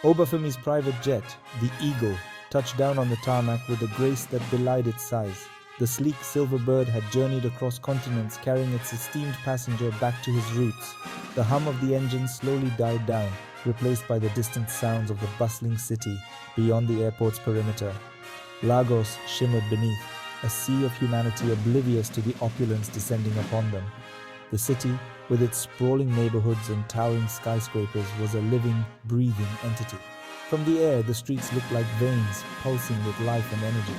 Obafemi's private jet, the Eagle, touched down on the tarmac with a grace that belied its size. The sleek silver bird had journeyed across continents carrying its esteemed passenger back to his roots. The hum of the engine slowly died down, replaced by the distant sounds of the bustling city beyond the airport's perimeter. Lagos shimmered beneath, a sea of humanity oblivious to the opulence descending upon them. The city, with its sprawling neighborhoods and towering skyscrapers, was a living, breathing entity. From the air, the streets looked like veins, pulsing with life and energy.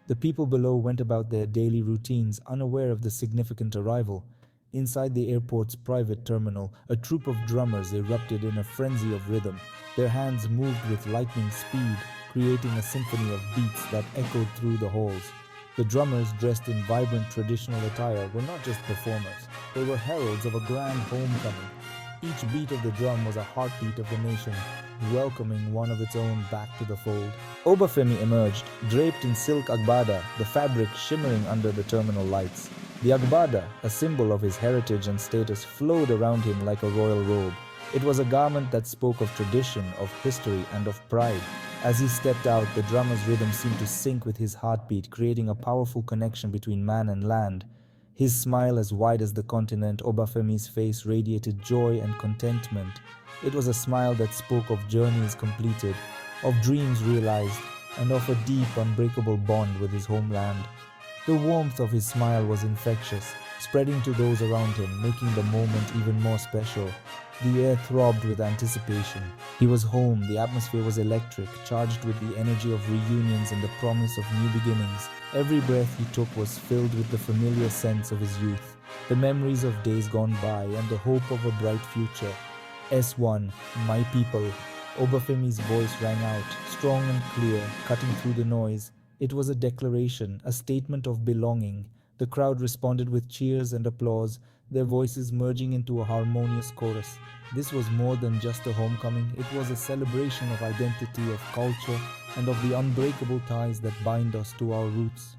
The people below went about their daily routines, unaware of the significant arrival. Inside the airport's private terminal, a troop of drummers erupted in a frenzy of rhythm. Their hands moved with lightning speed, creating a symphony of beats that echoed through the halls. The drummers, dressed in vibrant traditional attire, were not just performers, they were heralds of a grand homecoming. Each beat of the drum was a heartbeat of the nation, welcoming one of its own back to the fold. Obafemi emerged, draped in silk agbada, the fabric shimmering under the terminal lights. The agbada, a symbol of his heritage and status, flowed around him like a royal robe. It was a garment that spoke of tradition, of history, and of pride. As he stepped out, the drummer's rhythm seemed to sync with his heartbeat, creating a powerful connection between man and land. His smile, as wide as the continent, Obafemi's face radiated joy and contentment. It was a smile that spoke of journeys completed, of dreams realized, and of a deep, unbreakable bond with his homeland. The warmth of his smile was infectious, spreading to those around him, making the moment even more special. The air throbbed with anticipation. He was home, the atmosphere was electric, charged with the energy of reunions and the promise of new beginnings. Every breath he took was filled with the familiar sense of his youth, the memories of days gone by, and the hope of a bright future. S1, my people. Obafemi's voice rang out, strong and clear, cutting through the noise. It was a declaration, a statement of belonging. The crowd responded with cheers and applause, their voices merging into a harmonious chorus. This was more than just a homecoming, it was a celebration of identity, of culture, and of the unbreakable ties that bind us to our roots.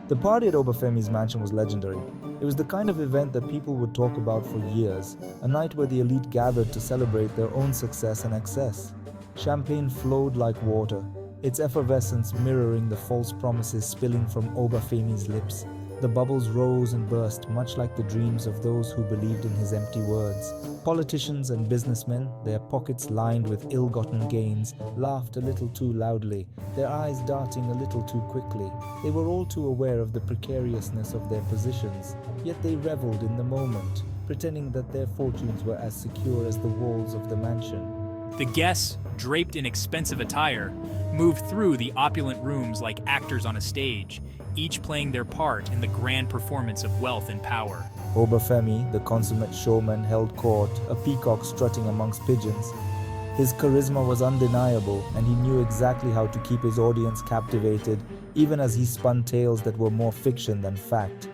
The party at Obafemi's mansion was legendary. It was the kind of event that people would talk about for years, a night where the elite gathered to celebrate their own success and excess. Champagne flowed like water, its effervescence mirroring the false promises spilling from Obafemi's lips. The bubbles rose and burst, much like the dreams of those who believed in his empty words. Politicians and businessmen, their pockets lined with ill-gotten gains, laughed a little too loudly, their eyes darting a little too quickly. They were all too aware of the precariousness of their positions, yet they reveled in the moment, pretending that their fortunes were as secure as the walls of the mansion. The guests, draped in expensive attire, moved through the opulent rooms like actors on a stage, each playing their part in the grand performance of wealth and power. Obafemi, the consummate showman, held court, a peacock strutting amongst pigeons. His charisma was undeniable, and he knew exactly how to keep his audience captivated, even as he spun tales that were more fiction than fact.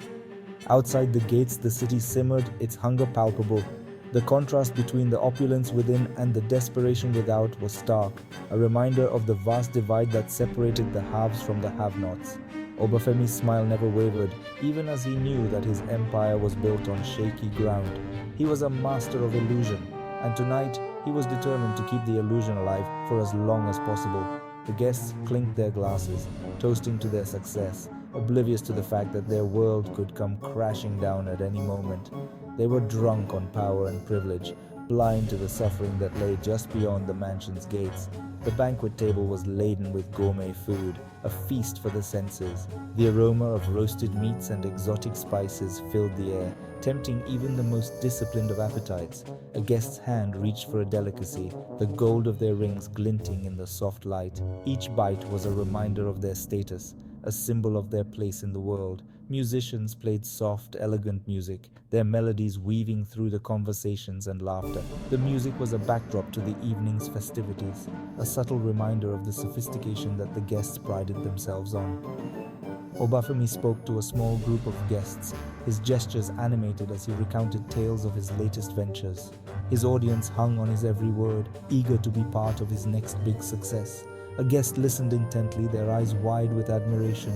Outside the gates, the city simmered, its hunger palpable. The contrast between the opulence within and the desperation without was stark, a reminder of the vast divide that separated the haves from the have-nots. Obafemi's smile never wavered, even as he knew that his empire was built on shaky ground. He was a master of illusion, and tonight he was determined to keep the illusion alive for as long as possible. The guests clinked their glasses, toasting to their success, oblivious to the fact that their world could come crashing down at any moment. They were drunk on power and privilege, blind to the suffering that lay just beyond the mansion's gates. The banquet table was laden with gourmet food, a feast for the senses. The aroma of roasted meats and exotic spices filled the air, tempting even the most disciplined of appetites. A guest's hand reached for a delicacy, the gold of their rings glinting in the soft light. Each bite was a reminder of their status, a symbol of their place in the world. Musicians played soft, elegant music, their melodies weaving through the conversations and laughter. The music was a backdrop to the evening's festivities, a subtle reminder of the sophistication that the guests prided themselves on. Obafemi spoke to a small group of guests, his gestures animated as he recounted tales of his latest ventures. His audience hung on his every word, eager to be part of his next big success. A guest listened intently, their eyes wide with admiration.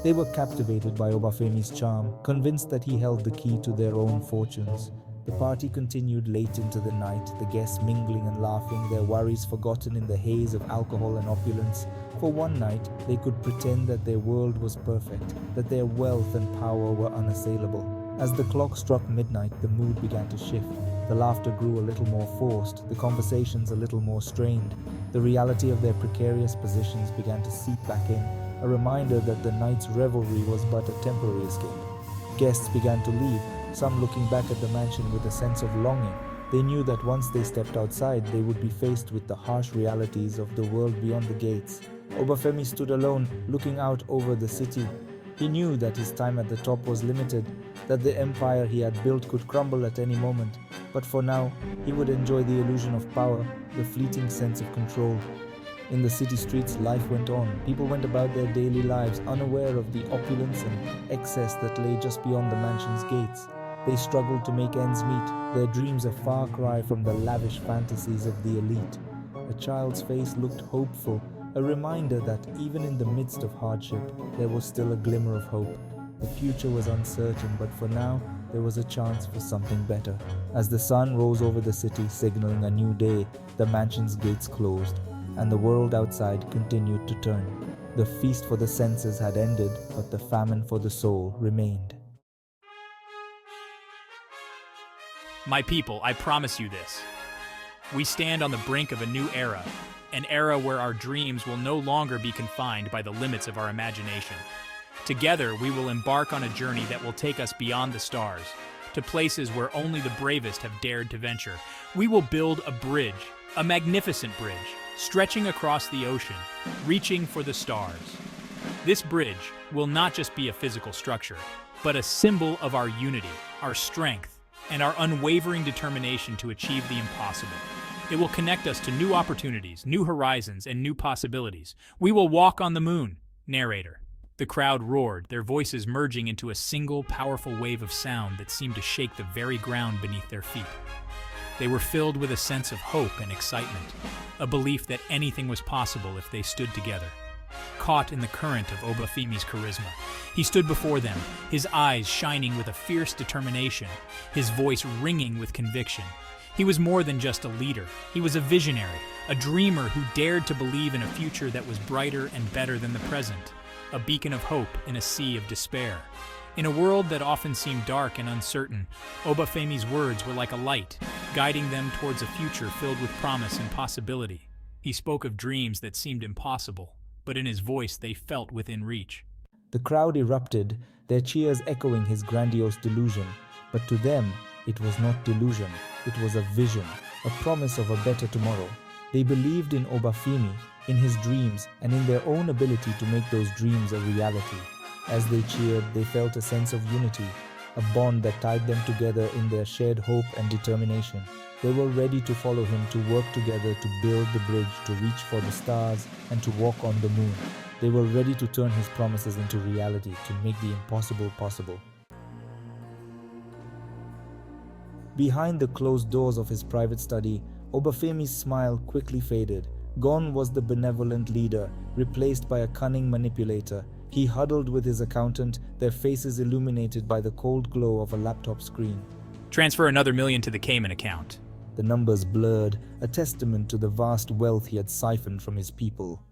They were captivated by Obafemi's charm, convinced that he held the key to their own fortunes. The party continued late into the night, the guests mingling and laughing, their worries forgotten in the haze of alcohol and opulence. For one night, they could pretend that their world was perfect, that their wealth and power were unassailable. As the clock struck midnight, the mood began to shift. The laughter grew a little more forced, the conversations a little more strained. The reality of their precarious positions began to seep back in, a reminder that the night's revelry was but a temporary escape. Guests began to leave, some looking back at the mansion with a sense of longing. They knew that once they stepped outside, they would be faced with the harsh realities of the world beyond the gates. Obafemi stood alone, looking out over the city. He knew that his time at the top was limited, that the empire he had built could crumble at any moment. But for now, he would enjoy the illusion of power, the fleeting sense of control. In the city streets, life went on. People went about their daily lives, unaware of the opulence and excess that lay just beyond the mansion's gates. They struggled to make ends meet, their dreams a far cry from the lavish fantasies of the elite. A child's face looked hopeful, a reminder that even in the midst of hardship, there was still a glimmer of hope. The future was uncertain, but for now, there was a chance for something better. As the sun rose over the city, signaling a new day, the mansion's gates closed, and the world outside continued to turn. The feast for the senses had ended, but the famine for the soul remained. My people, I promise you this. We stand on the brink of a new era, an era where our dreams will no longer be confined by the limits of our imagination. Together, we will embark on a journey that will take us beyond the stars, to places where only the bravest have dared to venture. We will build a bridge, a magnificent bridge, stretching across the ocean, reaching for the stars. This bridge will not just be a physical structure, but a symbol of our unity, our strength, and our unwavering determination to achieve the impossible. It will connect us to new opportunities, new horizons, and new possibilities. We will walk on the moon, narrator. The crowd roared, their voices merging into a single, powerful wave of sound that seemed to shake the very ground beneath their feet. They were filled with a sense of hope and excitement, a belief that anything was possible if they stood together. Caught in the current of Obafemi's charisma, he stood before them, his eyes shining with a fierce determination, his voice ringing with conviction. He was more than just a leader. He was a visionary, a dreamer who dared to believe in a future that was brighter and better than the present, a beacon of hope in a sea of despair. In a world that often seemed dark and uncertain, Obafemi's words were like a light, guiding them towards a future filled with promise and possibility. He spoke of dreams that seemed impossible, but in his voice they felt within reach. The crowd erupted, their cheers echoing his grandiose delusion. But to them, it was not delusion, it was a vision, a promise of a better tomorrow. They believed in Obafemi, in his dreams, and in their own ability to make those dreams a reality. As they cheered, they felt a sense of unity, a bond that tied them together in their shared hope and determination. They were ready to follow him, to work together, to build the bridge, to reach for the stars, and to walk on the moon. They were ready to turn his promises into reality, to make the impossible possible. Behind the closed doors of his private study, Obafemi's smile quickly faded. Gone was the benevolent leader, replaced by a cunning manipulator. He huddled with his accountant, their faces illuminated by the cold glow of a laptop screen. Transfer another $1 million to the Cayman account. The numbers blurred, a testament to the vast wealth he had siphoned from his people.